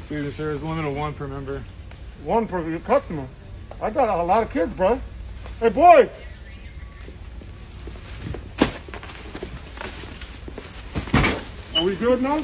Excuse me, sir. There's a limit of one per member. One per customer. I got a lot of kids, bro. Hey, boy. Are we good now?